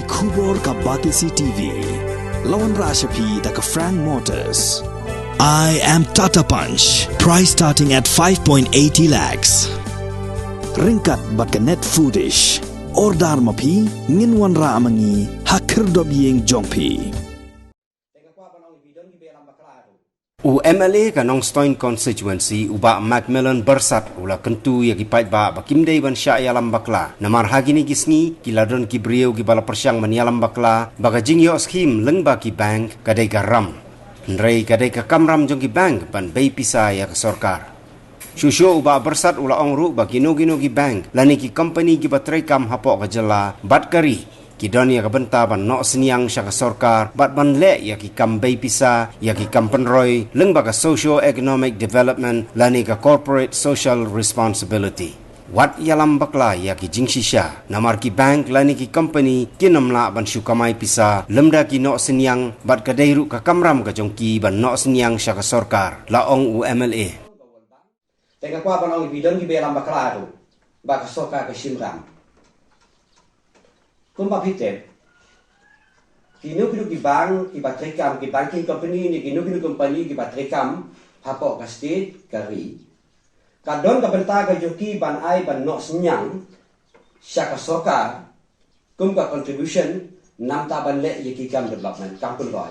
Kubor ka Batisi TV. Lawan Rashapi da ka Frank Motors. I am Tata Punch. Price starting at 5.80 lakhs. Ringkat bat ka Net Foodish. Ordar mapi nginwan ra amangi hakir dob yeng jongpi. UMLA ka Nongstoin constituency uba Macmillan bersat ula kentu ya ki pait ba bakimdei ban sya yalam bakla namar hagini gisni kiladon ki brieu ki bala persyang man yalam bakla baga jingyo skim lengba ki bank kadai garam nrei kadai ka kamram jong ki bank ban bei pisa ya ke sorkar Shusho uba bersat ula ongru ba gino ki bank lani ki company ki batrai kam hapok ka jela bat kari Kidon ya kabenta ban no seniang sya ka sorkar bat ban le ya ki kambei pisa ya ki kampenroy leng ba ka socio economic development lani ka corporate social responsibility wat yalam bakla ya ki jingsisha namar ki bank lani ki company kinamla ban syukamai pisa lemda ki no seniang bat ka deiru ka kamram ka jongki ban no seniang sya ka sorkar laong UMLA tengah kwa ban ong bidon ki be yalam bakla tu ba ka sorkar ka shimram Kumpa pite, kinu ki bank, ki batrekam, ki banking company ni kinu company ki batrekam, hapok ka state kari. Kadon ka benta ka joki ban ai ban no senyang, syaka soka, kumpa contribution, nam ta ban le ye ki kam development, kampun roy.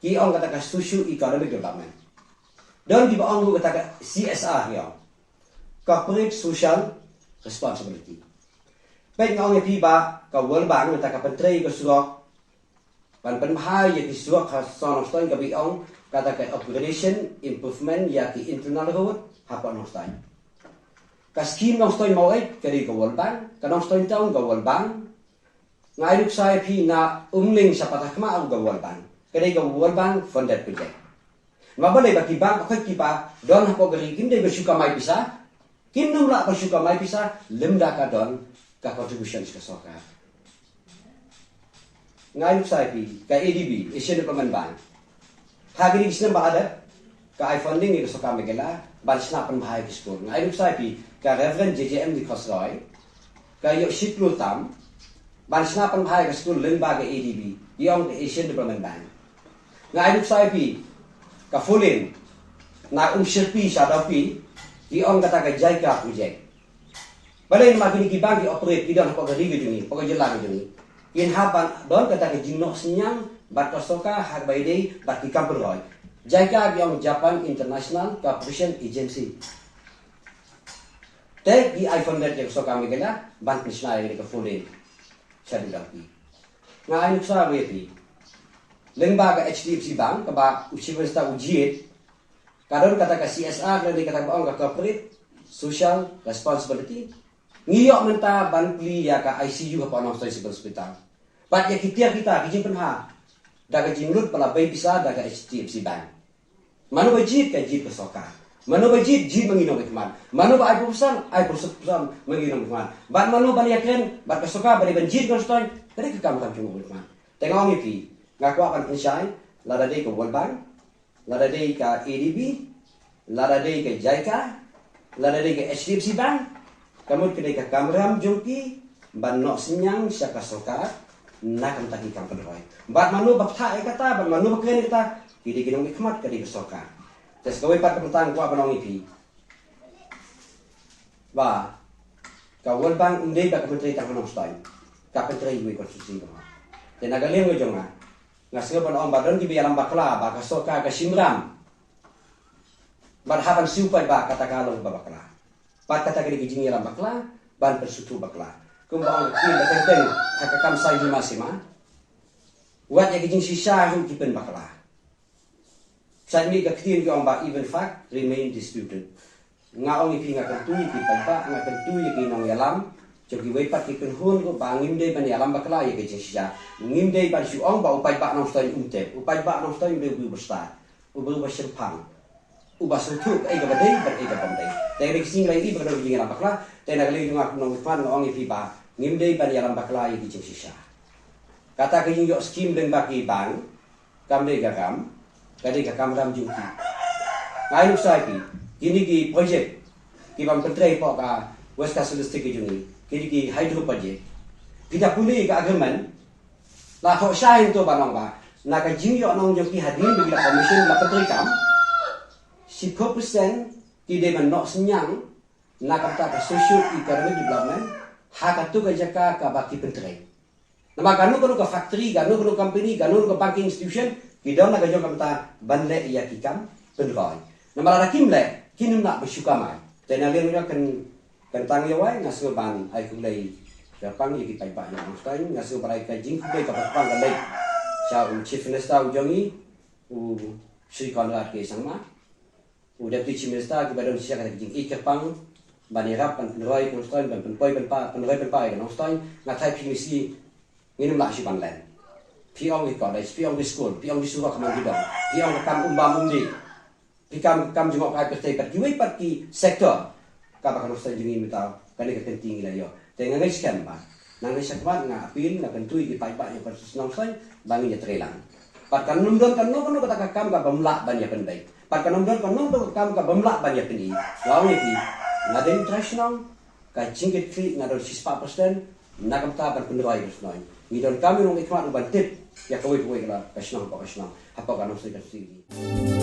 Ki ong kata ka social economic development. Don ki ba ong kata ka CSR yo, corporate social responsibility. Baik ngau ngi ba ka World Bank ta ka pentri ka suok ban penhai ya ki suok ka son of ka bi ong kata ka upgradation improvement ya ki internal road hapa no stain ka scheme no stain mau ka ri ka World Bank ka no stain town ka World Bank ngai luk sai pi na umling sa patakma au ka World Bank ka ri ka World Bank funded project mabale ba ki bank ka ki pa don hapa gari kim de bersyuka mai bisa kim numla bersyuka mai bisa lemda ka don ka contributions ka sorkar. Ngayon sa IP, ka ADB, Asian Development Bank. Hagini kisna ba ada ka I-funding ni ka sorkar megala, balis na panbahay ki school. Ngayon sa IP, ka Reverend JJM di Khosroy, ka Yoshik Lutam, balis na panbahay ka school lengba ka ADB, yung Asian Development Bank. Ngayon sa IP, ka Fulin, na Shirpi Shadapi, yung kata ka Jaika project. Balai magini ki bank operate ki don pokok ri gini pokok jelang gini in hapan don kata ke jinno senyang bat kosoka hak baidei bat ki kamperoy jaga yang Japan International Cooperation Agency te di iPhone net ke soka megala bank nasional ini ke fulin jadi dapi ngai nuk sa wepi lengba ka HDFC bank ka ba universitas ujiet kadon kata ke CSR dan kata ba ka corporate social responsibility ngiyok menta banpli ya ka ICU apa nang stay hospital. Bat ya kita kijing penha. Daga jinglut pala bay bisa daga HDFC bank. Mano bajit ka jit kesoka. Mano bajit jit menginom keman. Mano ba ai perusahaan menginom keman. Bat mano ban yaken bat kesoka bari banjit konstoy kare ka kam cuma keman. Tengok ngipi ngaku akan pensai lada dei ka World Bank, lada dei ka ADB, lada dei ka JICA, lada dei ka HDFC bank. Kamu kedai ka kamram jongki ban no senyang syaka soka nakam taki kam pedoi bat manu bakta kata ban manu bakren kata kidi kinong ikmat kadi soka tes gawe pat tentang ko abanong ipi ba ka World Bank undai ba kementeri tang nong stain ka penteri wi konstitusi ba tenaga leng jonga ngasih ban om badon di bialam bakla ba ka soka ka simram ban haban siupai ba kata kalau ba bakla Pat kata kiri kijing yalam bakla, ban bersutu bakla. Kumbang kin dateng hakakam sai di masima. Wat ya kijing sisa hu kipen bakla. Saat ni kakitin ke ombak even fact remain disputed. Ngaong ipi ngakan tu ipi pagpa ngakan tu ipi nong yalam. Jogi wepat kipen hun ko bangim de ban yalam bakla ya kijing sisa. Ngim de ban su ong ba upai ba nong stoi umte. Upai ba nong stoi udah besar. Udah bersempang. Ubas untuk ai ga badai ber ai ga pandai teng sing lai i ber jing lam bakla teng ngali ngak nong fan ngong i ba ngim dei ban yalam bakla i jing sisa kata ke yo skim deng baki bang kam dei ga kam ram jungki ngai lu sai pi kini ki project ki bang pentrai po ka West Coast Listik ki juni kini ki hydro project kita pulih ke agreement La thọ sai to ba nong ba na ka jing yo nong jo ki hadin bi la commission la petri kam 10% ki de man nok senyang na ka ta ka social economic development ha ka tu ka jaka ka ba ki petri nama ganu ka factory ganu ka company ganu ka banking institution ki don na ka jo ka ta ban le ya ki kam penroi nama la kim le kinum na bersyukur mai dan alih kan tang ya wai ngasu ban ai ku lei ya pang ye ki pai pa yang stain ngasu barai ka jing ku ka pang ka lei cha chief minister jongi Sri Konrad ke sang ma deputy chief minister ki badon sia ka jing ik pang bani rap kan penroi kan stain ban penpoi ban pa penroi ban pa kan stain ngatai PVC nginum la si ban len pi ong ki college pi ong ki school pi ong ki suka kamang ki dong pi ong kam umbam umdi pi kam jengok kai pete pat juai pat ki sektor ka ba kan stain jingi mita kan ka penting la yo te ngai scam ba nang ni sakbat nga apil na kan tui ki pai ba yo kan nong stain bangi ya trelang pat kan num don kan no kan ka kam ka bamla ban ya pendai pat kan num don kan no kam ka bamla ban ya peni law ni ki na den traditional ka jingit fi na do 6% na kam ta ban pendai snoi ni don kami nong ikmat ban tip ya koi koi la ka snong apa kan stain ka sigi